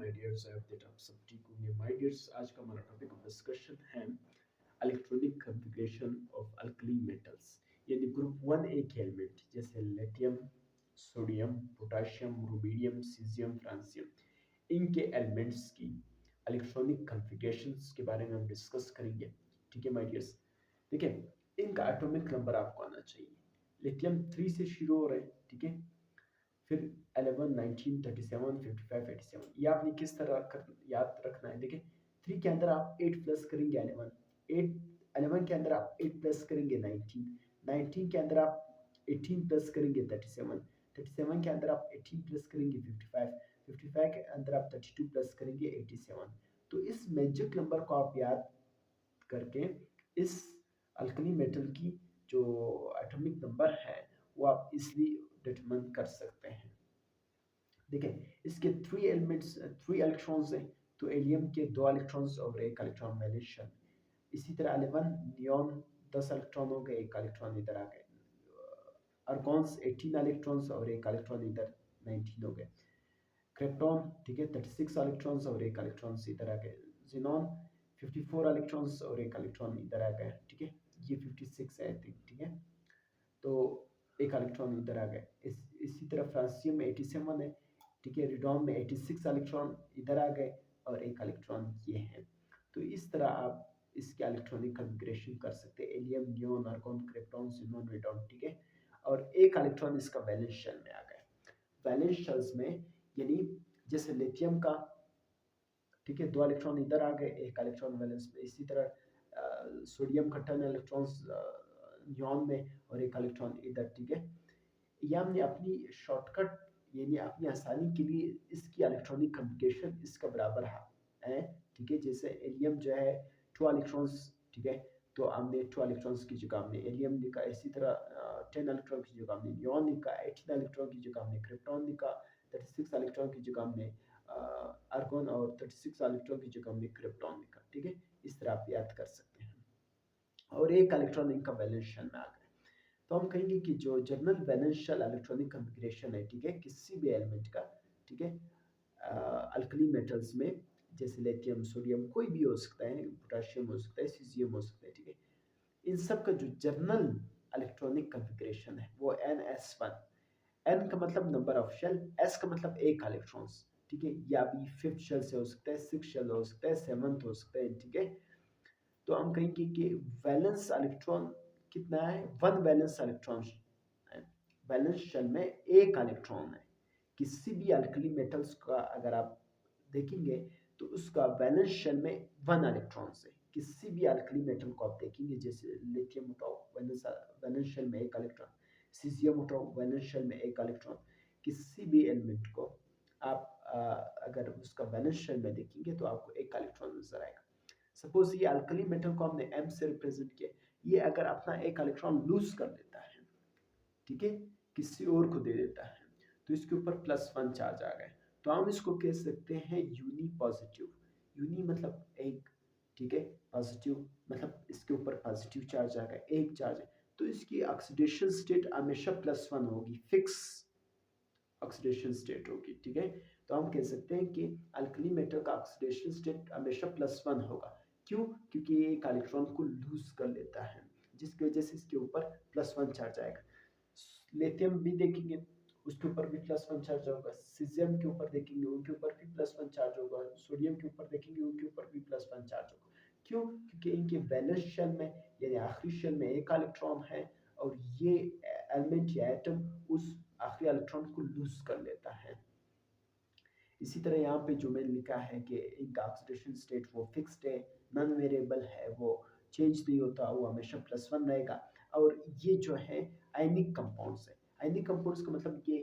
My dears, I hope that आप सब ठीक होंगे। माय डियर्स, आज का हमारा टॉपिक ऑफ डिस्कशन है electronic configuration of alkali metals, यानी ग्रुप 1A के एलिमेंट जैसे lithium, sodium, potassium, rubidium, caesium, francium. इनके एलिमेंट्स की इलेक्ट्रॉनिक कॉन्फ़िगरेशंस के बारे में हम डिस्कस करेंगे। ठीक है माय डियर्स, देखिए इनका एटॉमिक नंबर आपको आना चाहिए। लिथियम 3 से शुरू हो रहा है, ठीक है, फिर 11, 19, 37, 55, 87। ये आपने किस तरह याद रखना है। देखिए 3 के अंदर आप 8 प्लस करेंगे 11, 8 11 के अंदर आप 8 प्लस करेंगे 19, 19 के अंदर आप 18 प्लस करेंगे 37, 37 के अंदर आप 18 प्लस करेंगे 55, 55 के अंदर आप 32 प्लस करेंगे 87। तो इस मैजिक नंबर को आप याद करके इस अल्कली मेटल की जो एटॉमिक नंबर है वो आप इसलिए डिटरमाइन कर सकते हैं। देखिए इसके 3 एलिमेंट्स, 3 इलेक्ट्रॉन्स हैं, तो एलियम के 2 इलेक्ट्रॉन्स और 1 इलेक्ट्रॉन वैलेंशियल। इसी तरह 11 नियॉन 10 इलेक्ट्रॉन हो गए, 1 इलेक्ट्रॉन इधर आ गए। आर्गॉन्स 18 इलेक्ट्रॉन्स और 1 इलेक्ट्रॉन इधर 19 हो गए। क्रिप्टॉन, ठीक है, 36 इलेक्ट्रॉन्स और 1 इलेक्ट्रॉन इधर आ गए। ज़ीनॉन 54 इलेक्ट्रॉन्स और 1 इलेक्ट्रॉन इधर आ गए, ठीक है, ये 56 है आई थिंक, ठीक है, तो 1 इलेक्ट्रॉन इधर आ गए। इसी तरह फ्रांसियम में 87 है, ठीक है, रिडॉन में 86 इलेक्ट्रॉन इधर आ गए और 1 इलेक्ट्रॉन ये है। तो इस तरह आप इसके इलेक्ट्रॉनिक कॉन्फ़िगरेशन कर सकते हैं, helium, neon, argon, krypton, xenon, radon, ठीक है, और 1 इलेक्ट्रॉन इसका वैलेंस शेल में आ गए। वैलेंस शेल्स में यानी जैसे लिथियम का, ठीक है, 2 इलेक्ट्रॉन इधर आ गए, 1 इलेक्ट्रॉन वैलेंस में। इसी तरह सोडियम का 10 इलेक्ट्रॉन्स नियॉन में और 1 इलेक्ट्रॉन इधर, ठीक है। ये हमने अपनी शॉर्टकट यानी अपनी आसानी के लिए इसकी इलेक्ट्रॉनिक कॉन्फ़िगरेशन इसका बराबर है, ठीक है। जैसे एलियम जो है 2 इलेक्ट्रॉन्स, ठीक है, तो हमने 2 इलेक्ट्रॉन्स की जगह हमने एलियम लिखा। इसी तरह 10 इलेक्ट्रॉन की जगह हमने नियॉन लिखा, 18 इलेक्ट्रॉन की जगह हमने क्रिप्टॉन लिखा, 36 इलेक्ट्रॉन की जगह हमने आर्गॉन और 36 इलेक्ट्रॉन की जगह हमने क्रिप्टॉन लिखा, ठीक है। इस तरह आप याद कर सकते हैं। और 1 इलेक्ट्रॉन इनका वैलेंस शेल में आ गया। तो हम कहेंगे कि जो जनरल वैलेंशियल इलेक्ट्रॉनिक कॉन्फ़िगरेशन है, ठीक है, किसी भी एलिमेंट का, ठीक है, अल्कली मेटल्स में जैसे लिथियम, सोडियम, कोई भी हो सकता है, पोटेशियम हो सकता है, सीजियम हो सकता है, ठीक है, इन सब का जो जनरल इलेक्ट्रॉनिक कॉन्फ़िगरेशन है वो NS1। N का मतलब नंबर ऑफ शेल, S का मतलब 1 इलेक्ट्रॉन्स, ठीक है, या भी 5th शेल से हो सकता है, 6th शेल हो सकता है, 7th हो सकता है, ठीक है। तो हम कहेंगे कि वैलेंस इलेक्ट्रॉन कितना है, 1 वैलेंस इलेक्ट्रॉन है। वैलेंस शेल में 1 इलेक्ट्रॉन है। किसी भी अल्कली मेटल्स का अगर आप देखेंगे तो उसका वैलेंस शेल में 1 इलेक्ट्रॉन है। किसी भी अल्कली मेटल को आप देखेंगे, जैसे लिथियम उठाओ, वैलेंस शेल में 1 इलेक्ट्रॉन, सीजियम उठाओ, वैलेंस शेल में 1 इलेक्ट्रॉन। किसी भी एलिमेंट को आप अगर उसका वैलेंस शेल में देखेंगे तो आपको 1 इलेक्ट्रॉन नजर आएगा। सपोज ये अल्कली मेटल को हमने M से रिप्रेजेंट किया, ये अगर अपना 1 इलेक्ट्रॉन लूज कर देता है, ठीक है, किसी और को दे देता है, तो इसके ऊपर +1 चार्ज आ गया, तो हम इसको कह सकते हैं यूनी पॉजिटिव। यूनी मतलब एक, ठीक है, पॉजिटिव मतलब इसके ऊपर पॉजिटिव चार्ज आ गया, एक चार्ज है, तो इसकी ऑक्सीडेशन स्टेट हमेशा +1 होगी, फिक्स ऑक्सीडेशन स्टेट होगी, ठीक है। तो हम कह सकते हैं कि अल्कली मेटल का ऑक्सीडेशन स्टेट हमेशा +1 होगा। क्यों? क्योंकि ये एक इलेक्ट्रॉन को लूज कर लेता है, जिसकी वजह से इसके ऊपर +1 चार्ज आएगा। लिथियम भी देखेंगे, उसके ऊपर भी +1 चार्ज होगा। सीजियम के ऊपर देखेंगे, उनके ऊपर भी +1 चार्ज होगा। सोडियम के ऊपर देखेंगे, उनके ऊपर भी +1 चार्ज होगा। क्यों? क्योंकि इनके वैलेंस शेल में यानी आखिरी शेल में 1 इलेक्ट्रॉन है और ये एलिमेंट या एटम उस आखिरी इलेक्ट्रॉन को लूज कर लेता है। इसी तरह यहाँ पे जो मैंने लिखा है कि इनका ऑक्सीडेशन स्टेट वो फिक्स्ड है, नॉन वेरिएबल है, वो चेंज नहीं होता, वो हमेशा +1 रहेगा। और ये जो है आयनिक कंपाउंड्स है। आयनिक कंपाउंड्स का मतलब ये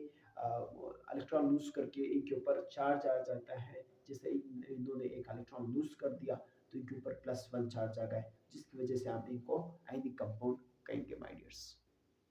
इलेक्ट्रॉन लूज करके इनके ऊपर चार्ज आ जाता है। जैसे इन्होंने 1 इलेक्ट्रॉन लूज कर दिया तो इनके ऊपर +1 चार्ज आ गया, जिसकी वजह से आप इनको आयनिक कंपाउंड कहेंगे माय डियर्स।